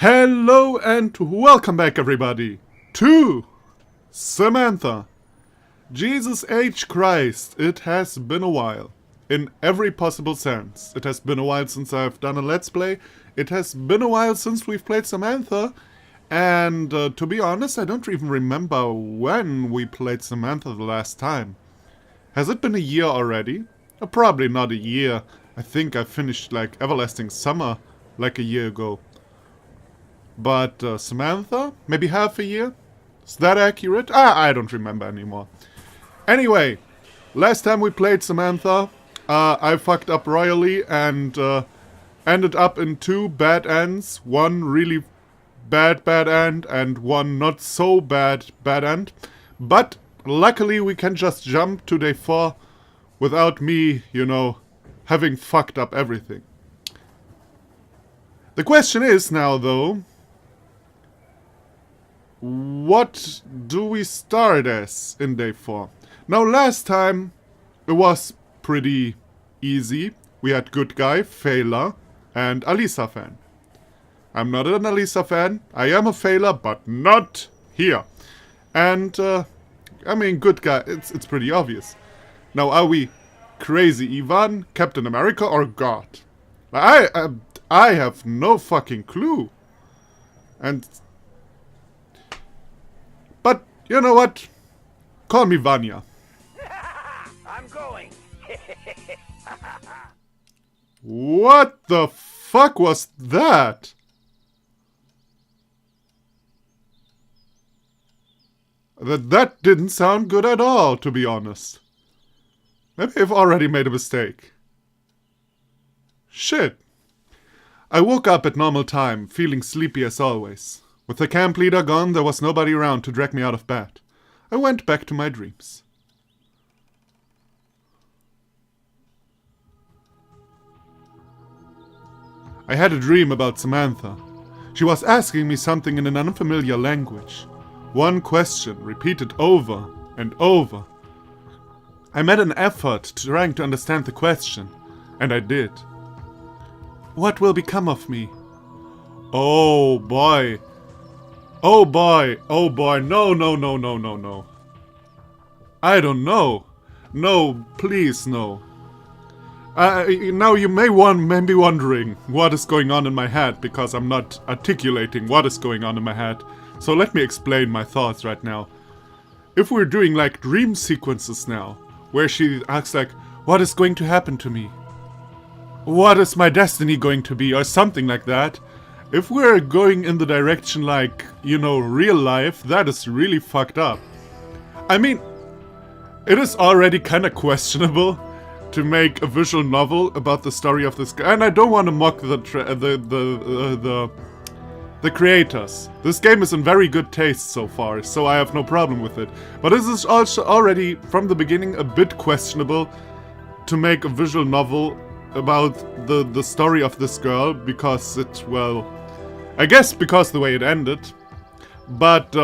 Hello and welcome back, everybody, to Samantha. Jesus H. Christ, it has been a while. In every possible sense. It has been a while since I've done a Let's Play. It has been a while since we've played Samantha. And to be honest, I don't even remember when we played Samantha the last time. Has it been a year already? Probably not a year. I think I finished like Everlasting Summer like a year ago. But Samantha? Maybe half a year? Is that accurate? I don't remember anymore. Anyway, last time we played Samantha, I fucked up royally and ended up in two bad ends. One really bad end and one not so bad end. But luckily we can just jump to day 4 without me, you know, having fucked up everything. The question is now, though, what do we start as in day 4? Now, last time it was pretty easy. We had good guy, Fela, and Alisa fan. I'm not an Alisa fan. I am a Fela, but not here. And, I mean, good guy, it's pretty obvious. Now, are we Crazy Ivan, Captain America, or God? I have no fucking clue. And... but, you know what? Call me Vanya. I'm going. What the fuck was that? That didn't sound good at all, to be honest. Maybe I've already made a mistake. Shit. I woke up at normal time, feeling sleepy as always. With the camp leader gone, there was nobody around to drag me out of bed. I went back to my dreams. I had a dream about Samantha. She was asking me something in an unfamiliar language. One question, repeated over and over. I made an effort trying to understand the question, and I did. What will become of me? Oh boy. Oh boy. Oh boy. No. I don't know. No, please no. Now you may be wondering what is going on in my head, because I'm not articulating what is going on in my head. So let me explain my thoughts right now. If we're doing like dream sequences now, where she asks like, what is going to happen to me? What is my destiny going to be? Or something like that. If we're going in the direction like, you know, real life, that is really fucked up. I mean, it is already kind of questionable to make a visual novel about the story of this guy. And I don't want to mock the creators. This game is in very good taste so far, so I have no problem with it. But this is also already, from the beginning, a bit questionable to make a visual novel about the story of this girl, because it, well, I guess because the way it ended. But,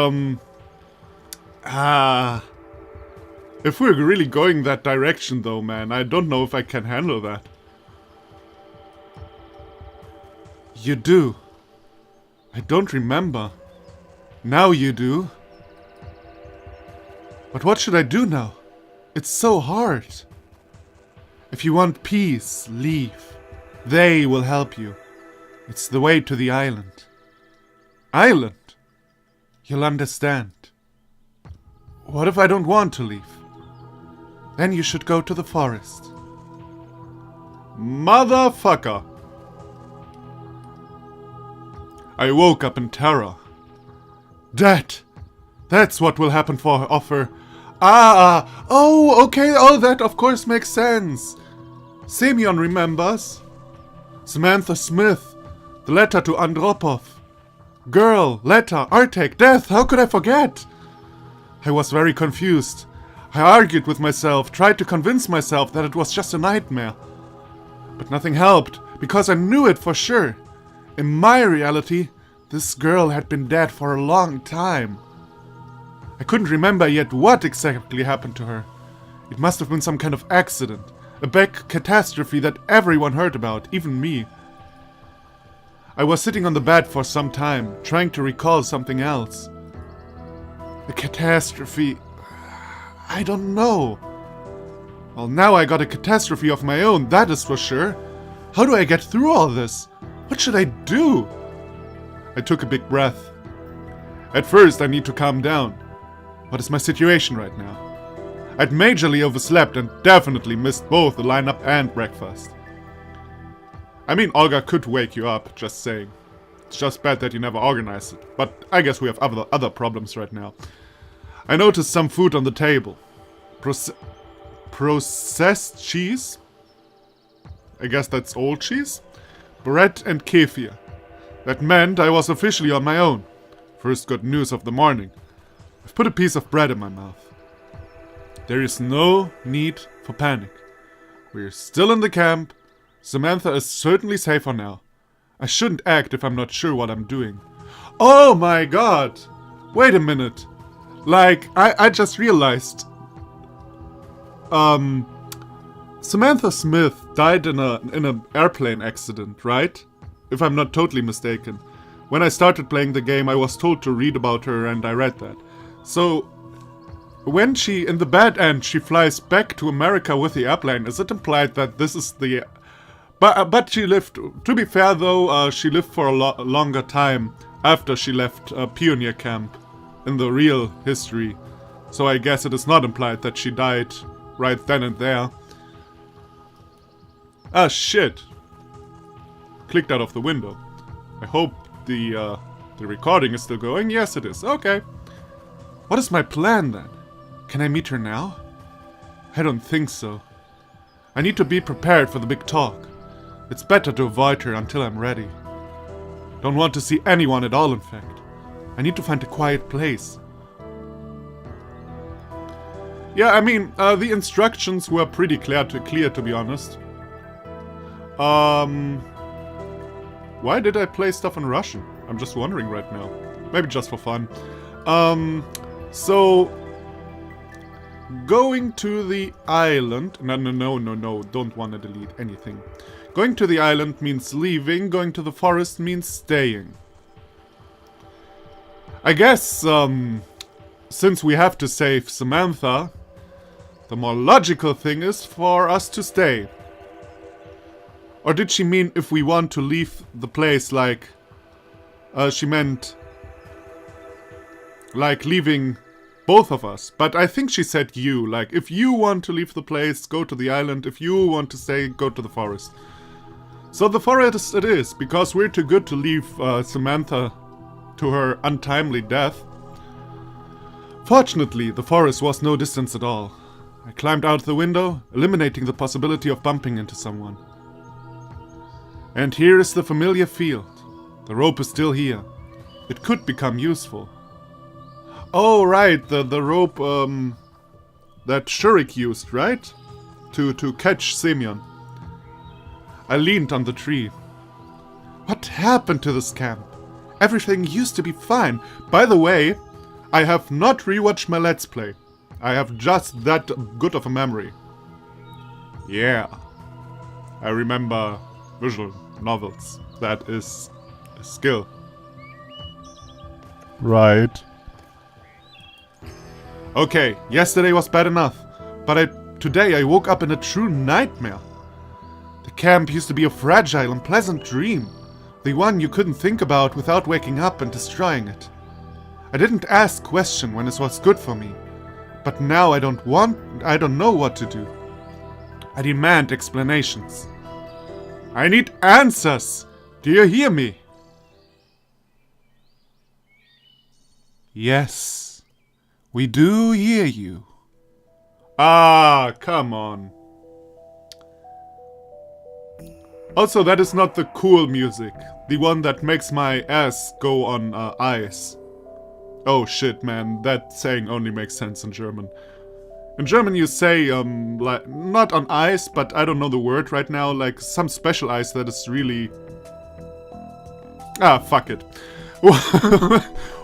if we're really going that direction though, man, I don't know if I can handle that. You do. I don't remember. Now you do. But what should I do now? It's so hard. If you want peace, leave. They will help you. It's the way to the island. Island? You'll understand. What if I don't want to leave? Then you should go to the forest. Motherfucker! I woke up in terror. That's what will happen for her offer. Oh, okay, that of course makes sense. Semyon remembers. Samantha Smith, the letter to Andropov. Girl, letter, Artek, death, how could I forget? I was very confused. I argued with myself, tried to convince myself that it was just a nightmare. But nothing helped, because I knew it for sure. In my reality, this girl had been dead for a long time. I couldn't remember yet what exactly happened to her. It must have been some kind of accident, a big catastrophe that everyone heard about, even me. I was sitting on the bed for some time, trying to recall something else. A catastrophe. I don't know. Well, now I got a catastrophe of my own, that is for sure. How do I get through all this? What should I do? I took a big breath. At first, I need to calm down. What is my situation right now? I'd majorly overslept and definitely missed both the lineup and breakfast. I mean, Olga could wake you up, just saying. It's just bad that you never organized it, but I guess we have other problems right now. I noticed some food on the table. Processed cheese? I guess that's old cheese? Bread and kefir. That meant I was officially on my own. First good news of the morning. I've put a piece of bread in my mouth. There is no need for panic. We're still in the camp. Samantha is certainly safe for now. I shouldn't act if I'm not sure what I'm doing. Oh my god! Wait a minute. Like, I just realized. Samantha Smith died in an airplane accident, right? If I'm not totally mistaken. When I started playing the game, I was told to read about her, and I read that. So, when she, in the bad end, she flies back to America with the airplane, is it implied that this is the... But she lived, to be fair though, she lived for a longer time after she left Pioneer Camp in the real history. So I guess it is not implied that she died right then and there. Ah, shit. Clicked out of the window. I hope the recording is still going. Yes, it is. Okay. What is my plan then? Can I meet her now? I don't think so. I need to be prepared for the big talk. It's better to avoid her until I'm ready. Don't want to see anyone at all, in fact. I need to find a quiet place. Yeah, I mean, the instructions were pretty clear to be honest. Why did I play stuff in Russian? I'm just wondering right now. Maybe just for fun. So... Going to the island... No, don't want to delete anything. Going to the island means leaving, going to the forest means staying. I guess, since we have to save Samantha, the more logical thing is for us to stay. Or did she mean if we want to leave the place, like... she meant... like leaving both of us. But I think she said you, like, if you want to leave the place, go to the island. If you want to stay, go to the forest. So the forest it is, because we're too good to leave Samantha to her untimely death. Fortunately, the forest was no distance at all. I climbed out the window, eliminating the possibility of bumping into someone. And here is the familiar field. The rope is still here. It could become useful. Oh, right, the rope that Shurik used, right? To catch Semyon. I leaned on the tree. What happened to this camp? Everything used to be fine. By the way, I have not rewatched my Let's Play. I have just that good of a memory. Yeah. I remember visual novels. That is a skill. Right. Okay, yesterday was bad enough. But today I woke up in a true nightmare. The camp used to be a fragile and pleasant dream. The one you couldn't think about without waking up and destroying it. I didn't ask question when it was good for me. But now I don't know what to do. I demand explanations. I need answers! Do you hear me? Yes, we do hear you. Ah, come on. Also, that is not the cool music. The one that makes my ass go on ice. Oh shit, man, that saying only makes sense in German. In German you say, like, not on ice, but I don't know the word right now, like some special ice that is really... Ah, fuck it.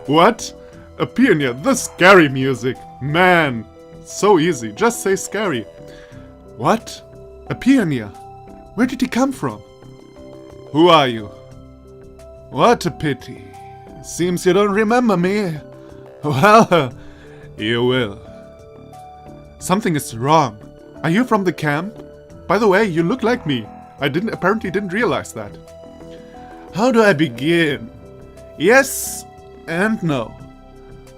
What? A pioneer, the scary music. Man, so easy, just say scary. What? A pioneer? Where did he come from? Who are you? What a pity. Seems you don't remember me. Well, you will. Something is wrong. Are you from the camp? By the way, you look like me. I apparently didn't realize that. How do I begin? Yes and no.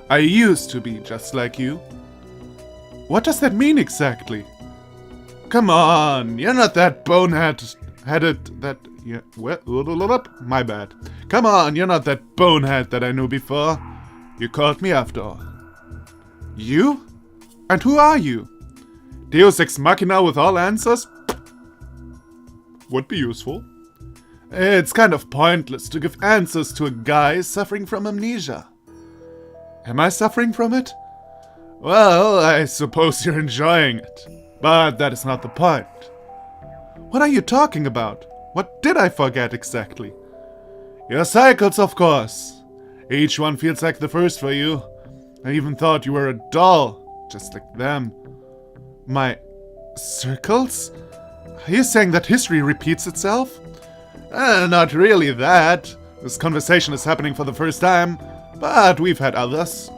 I used to be just like you. What does that mean exactly? Come on, you're not that boneheaded that... Yeah, my bad. Come on, you're not that bonehead that I knew before. You called me after all. You? And who are you? Deus Ex Machina with all answers? Would be useful. It's kind of pointless to give answers to a guy suffering from amnesia. Am I suffering from it? Well, I suppose you're enjoying it. But that is not the point. What are you talking about? What did I forget exactly? Your cycles, of course. Each one feels like the first for you. I even thought you were a doll, just like them. My circles? Are you saying that history repeats itself? Not really that. This conversation is happening for the first time, but we've had others.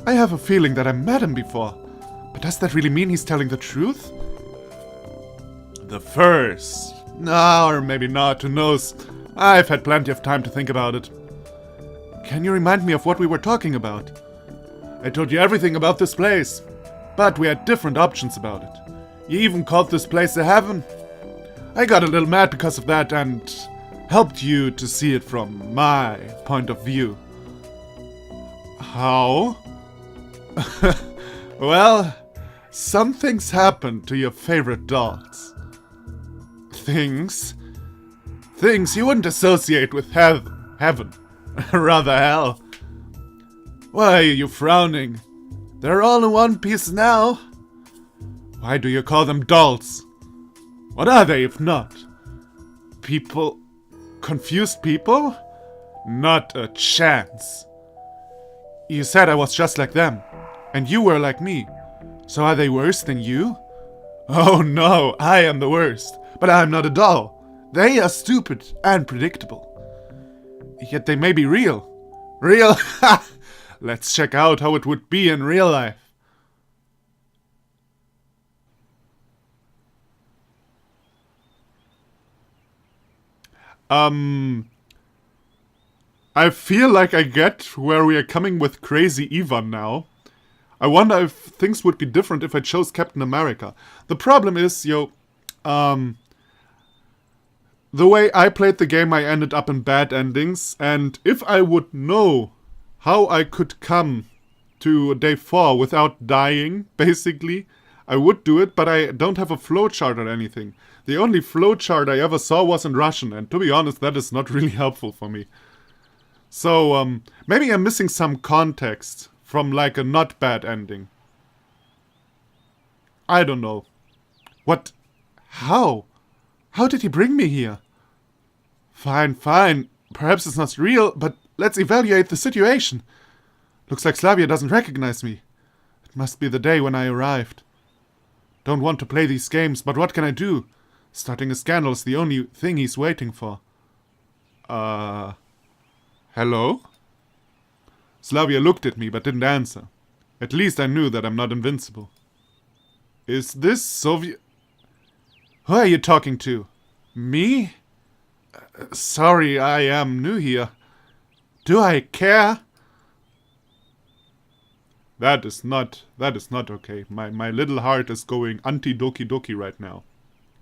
I have a feeling that I met him before, but does that really mean he's telling the truth? The first. No, or maybe not, who knows. I've had plenty of time to think about it. Can you remind me of what we were talking about? I told you everything about this place, but we had different options about it. You even called this place a heaven. I got a little mad because of that and helped you to see it from my point of view. How? Well, some things happened to your favorite dolls. Things? Things you wouldn't associate with heaven. Rather hell. Why are you frowning? They're all in one piece now. Why do you call them dolls? What are they if not? People? Confused people? Not a chance. You said I was just like them, and you were like me. So are they worse than you? Oh no, I am the worst, but I'm not a doll. They are stupid and predictable. Yet they may be real. Real? Ha! Let's check out how it would be in real life. I feel like I get where we are coming with Crazy Ivan now. I wonder if things would be different if I chose Captain America. The problem is, the way I played the game, I ended up in bad endings, and if I would know how I could come to day 4 without dying, basically, I would do it, but I don't have a flowchart or anything. The only flowchart I ever saw was in Russian, and to be honest, that is not really helpful for me. So, maybe I'm missing some context from like a not bad ending. I don't know. What? How? How did he bring me here? Fine, fine. Perhaps it's not real, but let's evaluate the situation. Looks like Slavia doesn't recognize me. It must be the day when I arrived. Don't want to play these games, but what can I do? Starting a scandal is the only thing he's waiting for. Hello? Slavia looked at me, but didn't answer. At least I knew that I'm not invincible. Is this Soviet... Who are you talking to? Me? Sorry, I am new here. Do I care? That is not okay. My little heart is going anti-doki doki right now.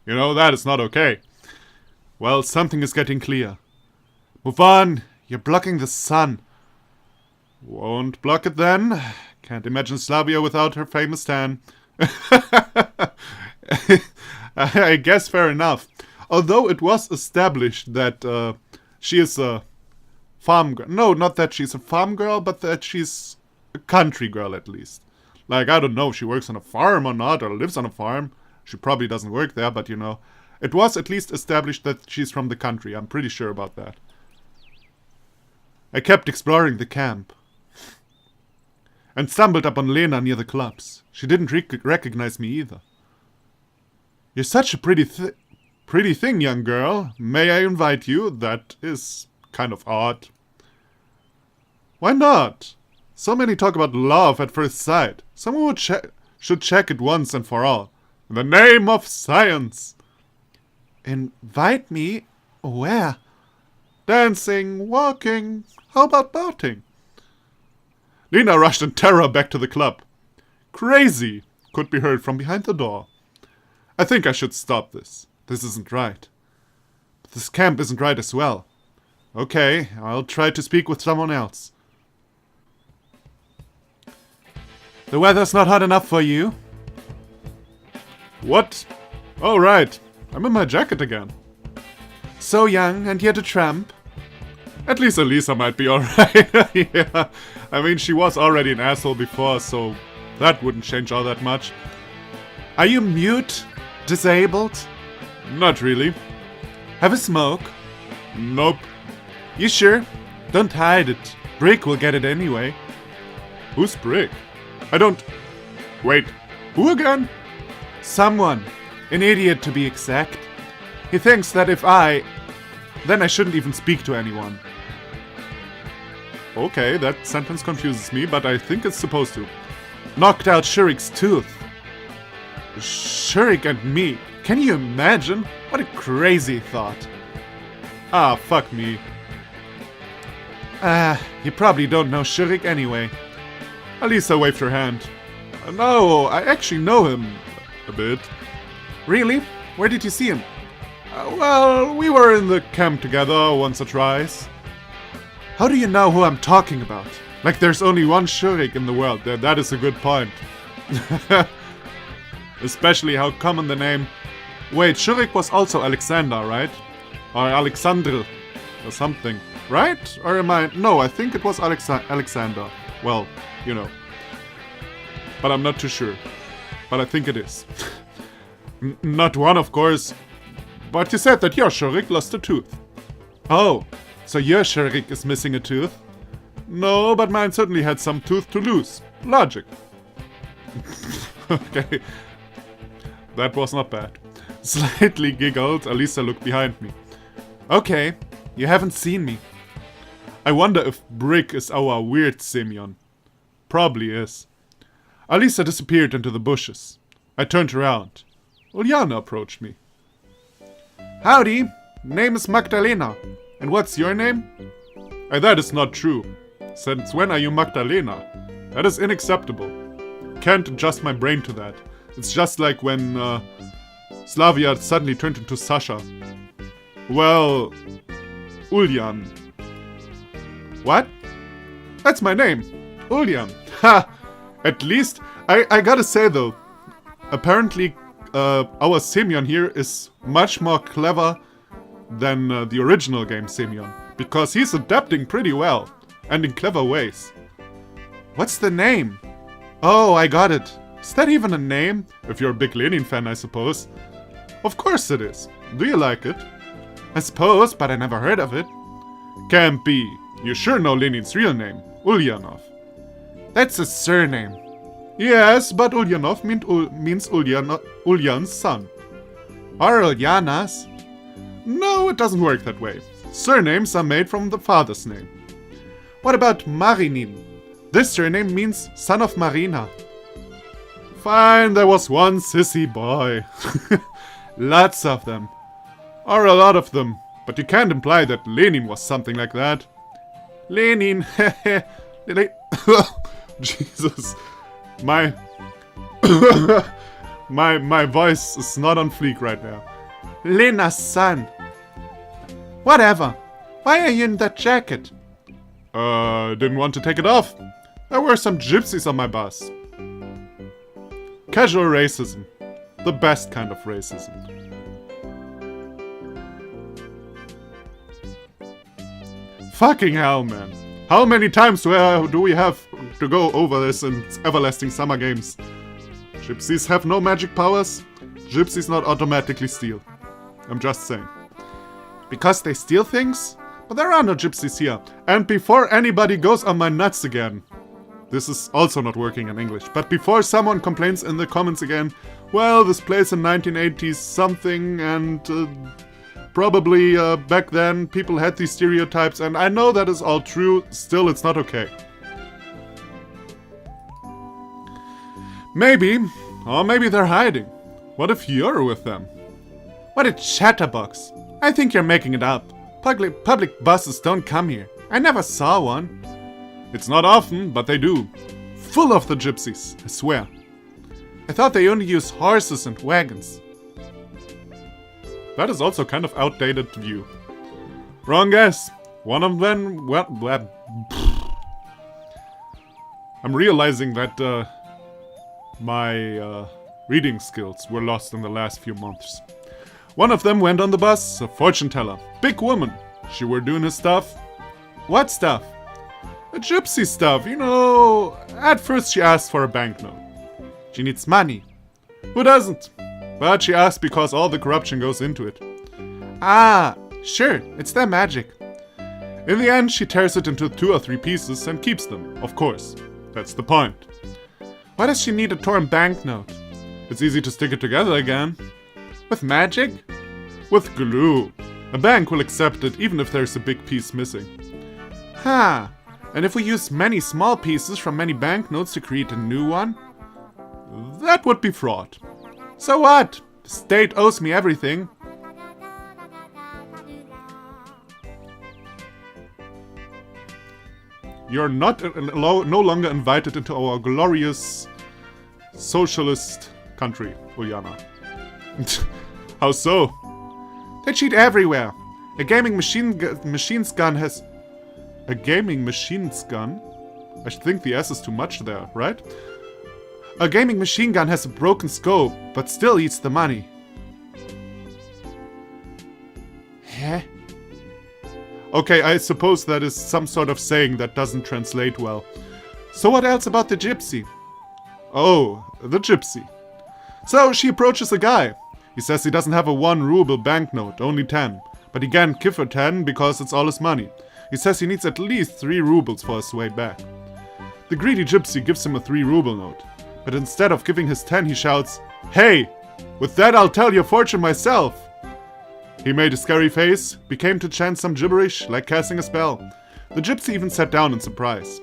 You know, that is not okay. Well, something is getting clear. Move on, you're blocking the sun. Won't block it then. Can't imagine Slavia without her famous tan. I guess fair enough. Although it was established that she is a farm girl. No, not that she's a farm girl, but that she's a country girl at least. Like, I don't know if she works on a farm or not, or lives on a farm. She probably doesn't work there, but you know. It was at least established that she's from the country. I'm pretty sure about that. I kept exploring the camp. And stumbled upon Lena near the clubs. She didn't recognize me either. You're such a pretty thing, young girl. May I invite you? That is kind of odd. Why not? So many talk about love at first sight. Someone should check it once and for all. In the name of science. Invite me? Where? Dancing, walking, how about boating? Lena rushed in terror back to the club. Crazy, could be heard from behind the door. I think I should stop this. This isn't right. But this camp isn't right as well. Okay, I'll try to speak with someone else. The weather's not hot enough for you? What? Oh, right. I'm in my jacket again. So young and yet a tramp. At least Elisa might be alright. Yeah. I mean, she was already an asshole before, so that wouldn't change all that much. Are you mute? Disabled? Not really. Have a smoke? Nope. You sure? Don't hide it. Brick will get it anyway. Who's Brick? I don't... Wait, who again? Someone. An idiot to be exact. He thinks that if then I shouldn't even speak to anyone. Okay, that sentence confuses me, but I think it's supposed to. Knocked out Shurik's tooth. Shurik and me. Can you imagine? What a crazy thought. Ah, fuck me. You probably don't know Shurik anyway. Alisa waved her hand. No, I actually know him a bit. Really? Where did you see him? Well, we were in the camp together once or twice. How do you know who I'm talking about? Like there's only one Shurik in the world. That is a good point. Especially how common the name... Wait, Shurik was also Alexander, right? Or Alexandr, or something. Right? Or am I... No, I think it was Alexander. Well, you know. But I'm not too sure. But I think it is. Not one, of course. But you said that your Shurik lost a tooth. Oh, so your Shurik is missing a tooth? No, but mine certainly had some tooth to lose. Logic. Okay. That was not bad. Slightly giggled, Alisa looked behind me. Okay, you haven't seen me. I wonder if Brick is our weird Simeon. Probably is. Alisa disappeared into the bushes. I turned around. Uljana approached me. Howdy, name is Magdalena. And what's your name? That is not true. Since when are you Magdalena? That is unacceptable. Can't adjust my brain to that. It's just like when Slavia suddenly turned into Sasha. Well, Ulyan. What? That's my name. Ulyan. Ha! At least, I gotta say though, apparently our Simeon here is much more clever than the original game Simeon. Because he's adapting pretty well, and in clever ways. What's the name? Oh, I got it. Is that even a name? If you're a big Lenin fan, I suppose. Of course it is. Do you like it? I suppose, but I never heard of it. Can't be. You sure know Lenin's real name, Ulyanov. That's a surname. Yes, but Ulyanov means Ulyan's son. Are Ulyana's? No, it doesn't work that way. Surnames are made from the father's name. What about Marinin? This surname means son of Marina. Fine, there was one sissy boy. Lots of them. Or a lot of them. But you can't imply that Lenin was something like that. Lenin, Jesus. My voice is not on fleek right now. Lena's son. Whatever. Why are you in that jacket? Didn't want to take it off. There were some gypsies on my bus. Casual racism. The best kind of racism. Fucking hell, man. How many times do we have to go over this in Everlasting Summer Games? Gypsies have no magic powers. Gypsies not automatically steal. I'm just saying. Because they steal things? But there are no gypsies here. And before anybody goes on my nuts again. This is also not working in English. But before someone complains in the comments again, well, this place in 1980s something and probably back then people had these stereotypes, and I know that is all true. Still, it's not okay. Maybe, or maybe they're hiding. What if you're with them? What a chatterbox. I think you're making it up. Public buses don't come here. I never saw one. It's not often, but they do. Full of the gypsies, I swear. I thought they only use horses and wagons. That is also kind of outdated view. Wrong guess. One of them... Well, I'm realizing that my reading skills were lost in the last few months. One of them went on the bus, a fortune teller. Big woman. She were doing her stuff. What stuff? The gypsy stuff, you know. At first she asked for a banknote. She needs money. Who doesn't? But she asked because all the corruption goes into it. Ah, sure, it's their magic. In the end, she tears it into 2 or 3 pieces and keeps them, of course. That's the point. Why does she need a torn banknote? It's easy to stick it together again. With magic? With glue. A bank will accept it even if there's a big piece missing. Huh. And if we use many small pieces from many banknotes to create a new one? That would be fraud. So what? The state owes me everything. You're not no longer invited into our glorious socialist country, Uljana. How so? They cheat everywhere. A gaming machine's gun has... A gaming machine's gun? I think the S is too much there, right? A gaming machine gun has a broken scope, but still eats the money. Huh? Okay, I suppose that is some sort of saying that doesn't translate well. So what else about the gypsy? Oh, the gypsy. So she approaches a guy. He says he doesn't have a 1 ruble banknote, only 10. But he can't give her 10 because it's all his money. He says he needs at least 3 rubles for his way back. The greedy gypsy gives him a 3 ruble note. But instead of giving his 10, he shouts, "Hey! With that I'll tell your fortune myself!" He made a scary face, became to chant some gibberish, like casting a spell. The gypsy even sat down in surprise.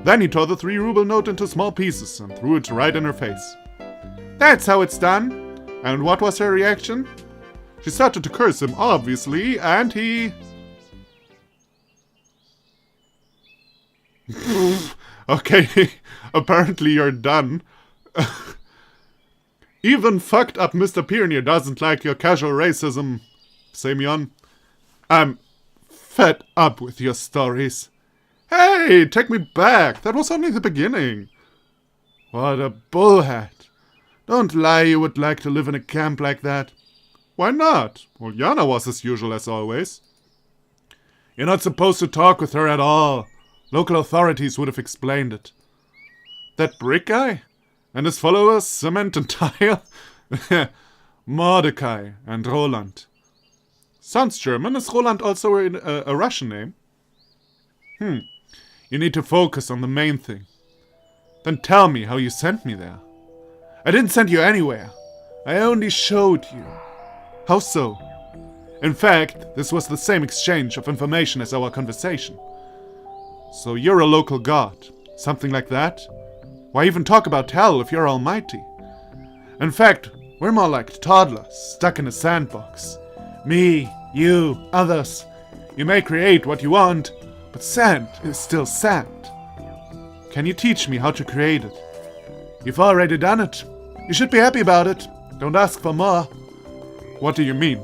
Then he tore the 3 ruble note into small pieces and threw it right in her face. That's how it's done! And what was her reaction? She started to curse him, obviously, and he... Okay, apparently you're done. Even fucked up Mr. Pioneer doesn't like your casual racism, Semyon. I'm fed up with your stories. Hey, take me back. That was only the beginning. What a bullhead. Don't lie you would like to live in a camp like that. Why not? Well, Yana was as usual as always. You're not supposed to talk with her at all. Local authorities would have explained it. That brick guy? And his followers, Cement and Tile? Mordecai and Roland. Sounds German. Is Roland also a Russian name? You need to focus on the main thing. Then tell me how you sent me there. I didn't send you anywhere. I only showed you. How so? In fact, this was the same exchange of information as our conversation. So you're a local god. Something like that? Why even talk about hell if you're almighty? In fact, we're more like toddlers stuck in a sandbox. Me, you, others. You may create what you want, but sand is still sand. Can you teach me how to create it? You've already done it. You should be happy about it. Don't ask for more. What do you mean?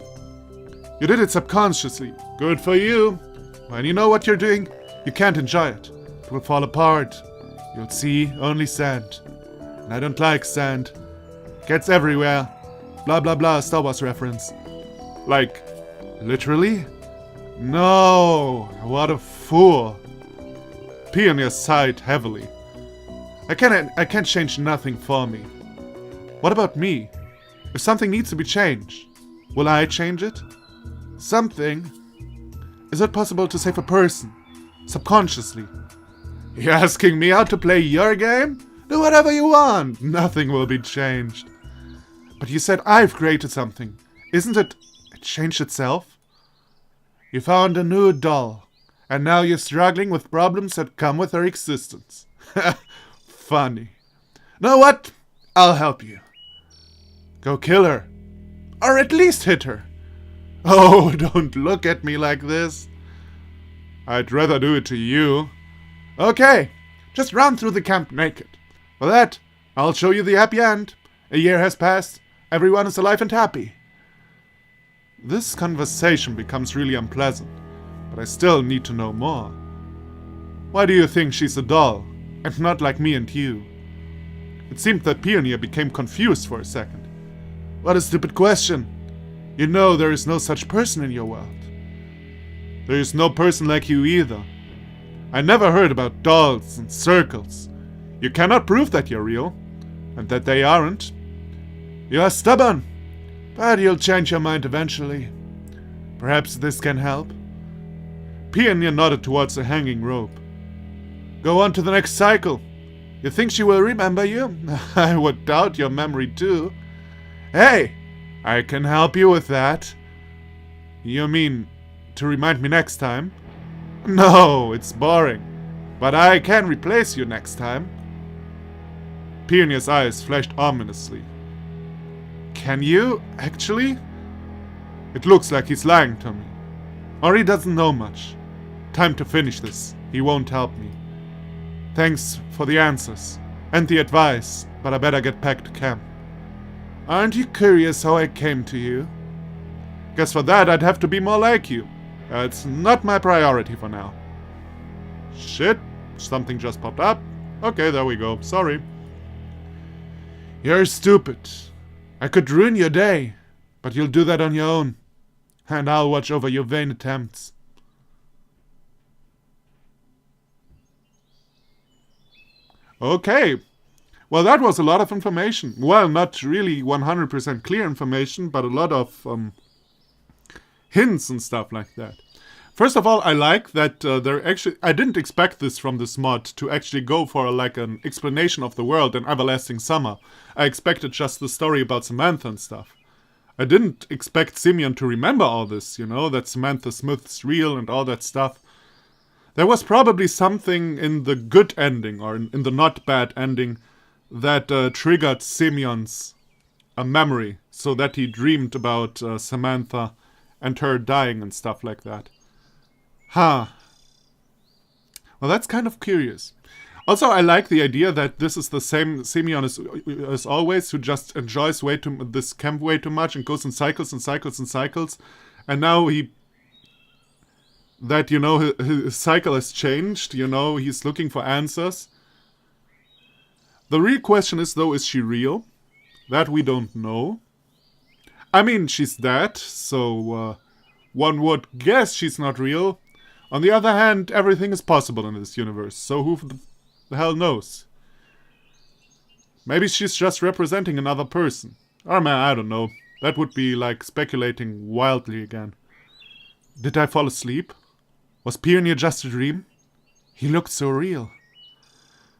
You did it subconsciously. Good for you. When you know what you're doing, you can't enjoy it. It will fall apart. You'll see only sand. And I don't like sand. Gets everywhere. Blah blah blah, Star Wars reference. Like, literally? No, what a fool. Pioneer sighed heavily. I can't change nothing for me. What about me? If something needs to be changed, will I change it? Something? Is it possible to save a person? Subconsciously? You're asking me how to play your game? Do whatever you want. Nothing will be changed. But you said I've created something. Isn't it changed itself? You found a new doll, and now you're struggling with problems that come with her existence. Funny. Know what? I'll help you. Go kill her. Or at least hit her. Oh, don't look at me like this. I'd rather do it to you. Okay, just run through the camp naked. For that, I'll show you the happy end. A year has passed. Everyone is alive and happy. This conversation becomes really unpleasant, but I still need to know more. Why do you think she's a doll, and not like me and you? It seemed that Pioneer became confused for a second. What a stupid question. You know there is no such person in your world. There is no person like you either. I never heard about dolls and circles. You cannot prove that you're real, and that they aren't. You are stubborn, but you'll change your mind eventually. Perhaps this can help. Pioneer nodded towards the hanging rope. Go on to the next cycle. You think she will remember you? I would doubt your memory too. Hey, I can help you with that. You mean to remind me next time? No, it's boring. But I can replace you next time. Pioneer's eyes flashed ominously. Can you, actually? It looks like he's lying to me. Or he doesn't know much. Time to finish this. He won't help me. Thanks for the answers. And the advice, but I better get back to camp. Aren't you curious how I came to you? Guess for that I'd have to be more like you. It's not my priority for now. Shit, something just popped up. Okay, there we go. Sorry. You're stupid. I could ruin your day, but you'll do that on your own. And I'll watch over your vain attempts. Okay. Well, that was a lot of information. Well, not really 100% clear information, but a lot of hints and stuff like that. First of all, I like that they're actually... I didn't expect this from this mod, to actually go for like an explanation of the world in Everlasting Summer. I expected just the story about Samantha and stuff. I didn't expect Simeon to remember all this, you know, that Samantha Smith's real and all that stuff. There was probably something in the good ending, or in the not bad ending, that triggered Simeon's memory, so that he dreamed about Samantha and her dying and stuff like that. Huh. Well, that's kind of curious. Also, I like the idea that this is the same Simeon as always, who just enjoys this camp way too much and goes in cycles and cycles and cycles. And now you know, his cycle has changed, you know, he's looking for answers. The real question is, though, is she real? That we don't know. I mean, she's dead, so one would guess she's not real. On the other hand, everything is possible in this universe, so who the hell knows? Maybe she's just representing another person. Or man, I don't know. That would be like speculating wildly again. Did I fall asleep? Was Pioneer just a dream? He looked so real.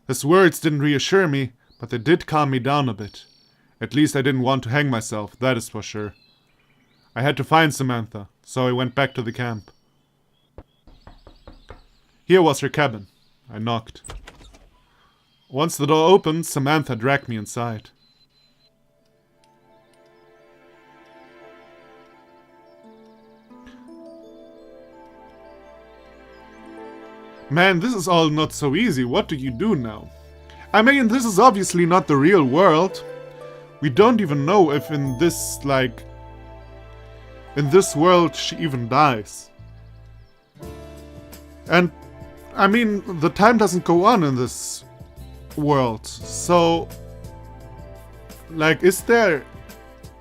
His words didn't reassure me, but they did calm me down a bit. At least I didn't want to hang myself, that is for sure. I had to find Samantha, so I went back to the camp. Here was her cabin. I knocked. Once the door opened, Samantha dragged me inside. Man, this is all not so easy. What do you do now? I mean, this is obviously not the real world. We don't even know if in this world she even dies. And, I mean, the time doesn't go on in this world. So, like, is there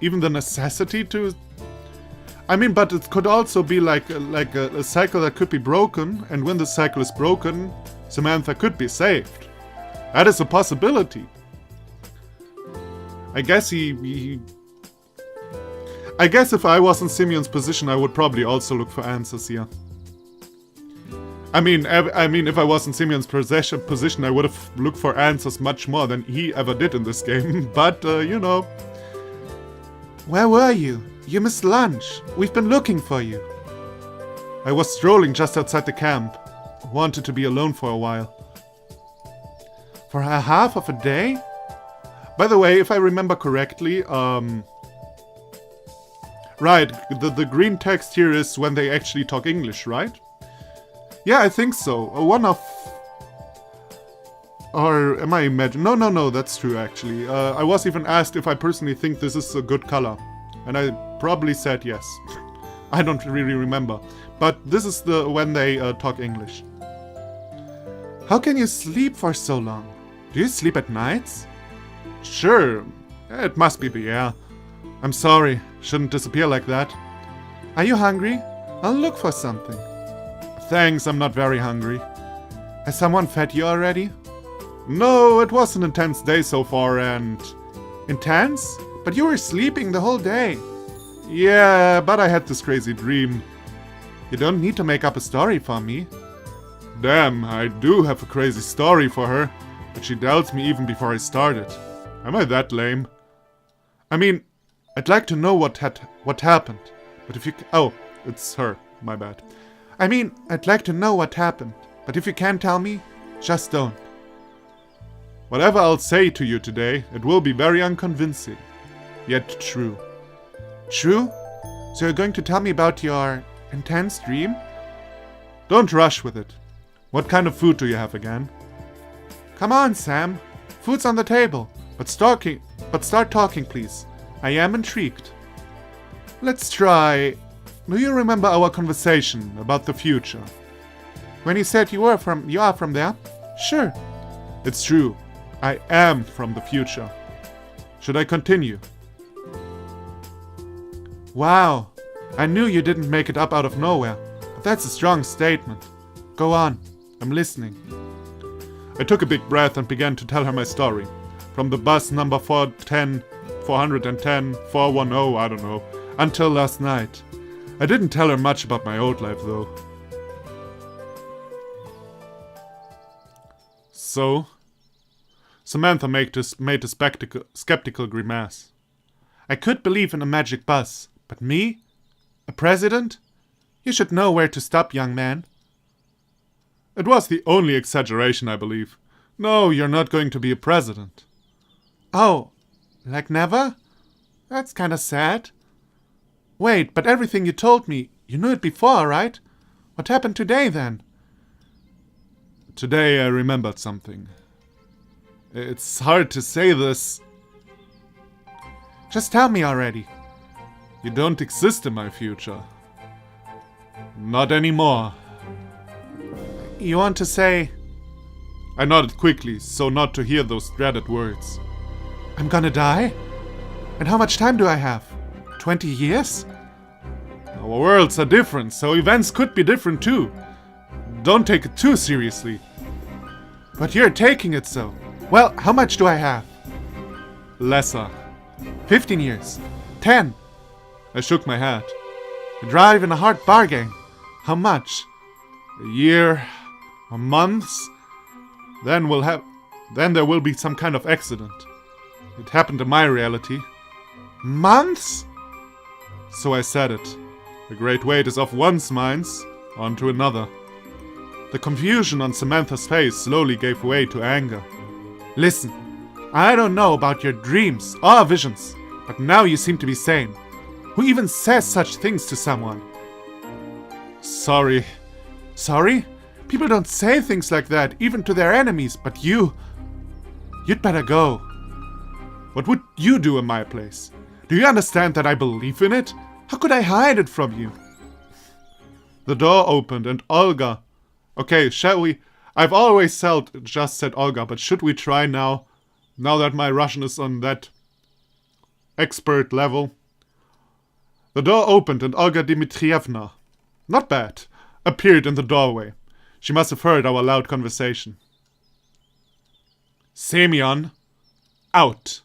even the necessity to... I mean, but it could also be like a cycle that could be broken, and when the cycle is broken, Samantha could be saved. That is a possibility. I guess I guess if I was in Simeon's position, I would probably also look for answers here. I mean, if I was in Simeon's position, I would have looked for answers much more than he ever did in this game. But, you know. Where were you? You missed lunch. We've been looking for you. I was strolling just outside the camp. Wanted to be alone for a while. For a half of a day? By the way, if I remember correctly, right, the green text here is when they actually talk English, right? Yeah, I think so. Or am I imagining? No, that's true actually. I was even asked if I personally think this is a good color. And I probably said yes. I don't really remember. But this is when they talk English. How can you sleep for so long? Do you sleep at nights? Sure, it must be the air. I'm sorry, shouldn't disappear like that. Are you hungry? I'll look for something. Thanks, I'm not very hungry. Has someone fed you already? No, it was an intense day so far and... Intense? But you were sleeping the whole day. Yeah, but I had this crazy dream. You don't need to make up a story for me. Damn, I do have a crazy story for her, but she doubts me even before I started. Am I that lame? I mean, I'd like to know what happened, but if you... Oh, it's her, my bad. I mean, I'd like to know what happened, but if you can't tell me, just don't. Whatever I'll say to you today, it will be very unconvincing, yet true. True? So you're going to tell me about your intense dream? Don't rush with it. What kind of food do you have again? Come on, Sam. Food's on the table. But start talking, please. I am intrigued. Let's try... Do you remember our conversation about the future? When you said you are from there? Sure. It's true. I am from the future. Should I continue? Wow. I knew you didn't make it up out of nowhere. But that's a strong statement. Go on. I'm listening. I took a big breath and began to tell her my story. From the bus number 410, 410, I don't know, until last night. I didn't tell her much about my old life, though. So? Samantha made a skeptical grimace. I could believe in a magic bus, but me? A president? You should know where to stop, young man. It was the only exaggeration, I believe. No, you're not going to be a president. Oh, like never? That's kinda sad. Wait, but everything you told me, you knew it before, right? What happened today, then? Today I remembered something. It's hard to say this. Just tell me already. You don't exist in my future. Not anymore. You want to say... I nodded quickly, so not to hear those dreaded words. I'm gonna die? And how much time do I have? 20 years? Our worlds are different, so events could be different too. Don't take it too seriously. But you're taking it so. Well, how much do I have? Lesser. 15 years. 10. I shook my head. You drive in a hard bargain. How much? A year? Or months? Then there will be some kind of accident. It happened in my reality. Months? So I said it. The great weight is off one's minds onto another. The confusion on Samantha's face slowly gave way to anger. Listen, I don't know about your dreams or visions, but now you seem to be sane. Who even says such things to someone? Sorry. Sorry? People don't say things like that, even to their enemies, but you'd better go. What would you do in my place? Do you understand that I believe in it? How could I hide it from you? The door opened and Olga... Okay, shall we... I've always just said Olga, but should we try now? Now that my Russian is on that expert level. The door opened and Olga Dmitrievna, not bad, appeared in the doorway. She must have heard our loud conversation. Semyon, out.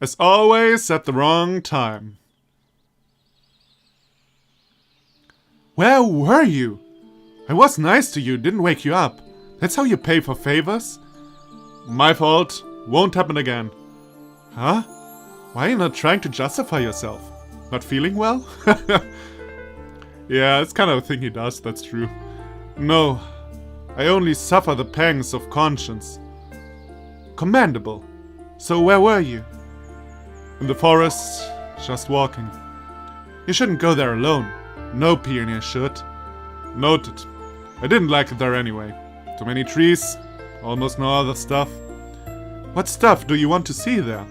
As always, at the wrong time. Where were you? I was nice to you, didn't wake you up. That's how you pay for favors? My fault. Won't happen again. Huh? Why are you not trying to justify yourself? Not feeling well? Yeah, it's kind of a thing he does, that's true. No, I only suffer the pangs of conscience. Commendable. So where were you? In the forest, just walking. You shouldn't go there alone. No pioneer should. Noted. I didn't like it there anyway. Too many trees, almost no other stuff. What stuff do you want to see there?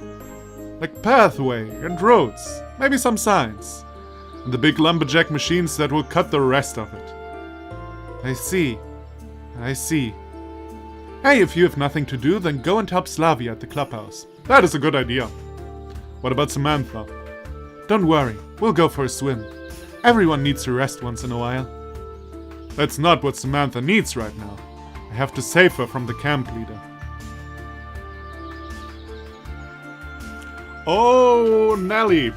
Like pathway and roads, maybe some signs. And the big lumberjack machines that will cut the rest of it. I see. I see. Hey, if you have nothing to do, then go and help Slavia at the clubhouse. That is a good idea. What about Samantha? Don't worry, we'll go for a swim. Everyone needs to rest once in a while. That's not what Samantha needs right now. I have to save her from the camp leader. Oh, Nelly.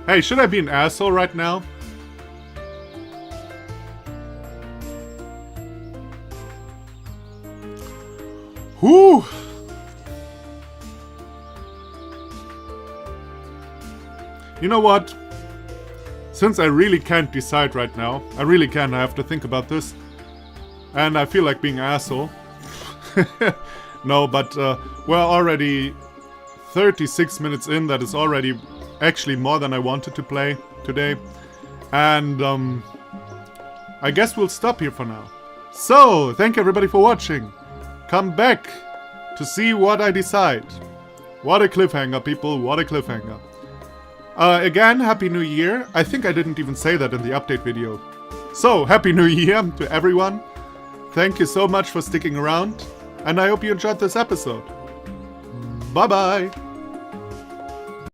Hey, should I be an asshole right now? Whew. You know what? Since I really can't decide right now, I really can't, I have to think about this. And I feel like being an asshole. No, but we're already 36 minutes in. That is already actually more than I wanted to play today. And I guess we'll stop here for now. So, thank you everybody for watching. Come back to see what I decide. What a cliffhanger, people. What a cliffhanger. Again, Happy New Year. I think I didn't even say that in the update video. So, Happy New Year to everyone. Thank you so much for sticking around. And I hope you enjoyed this episode. Bye-bye.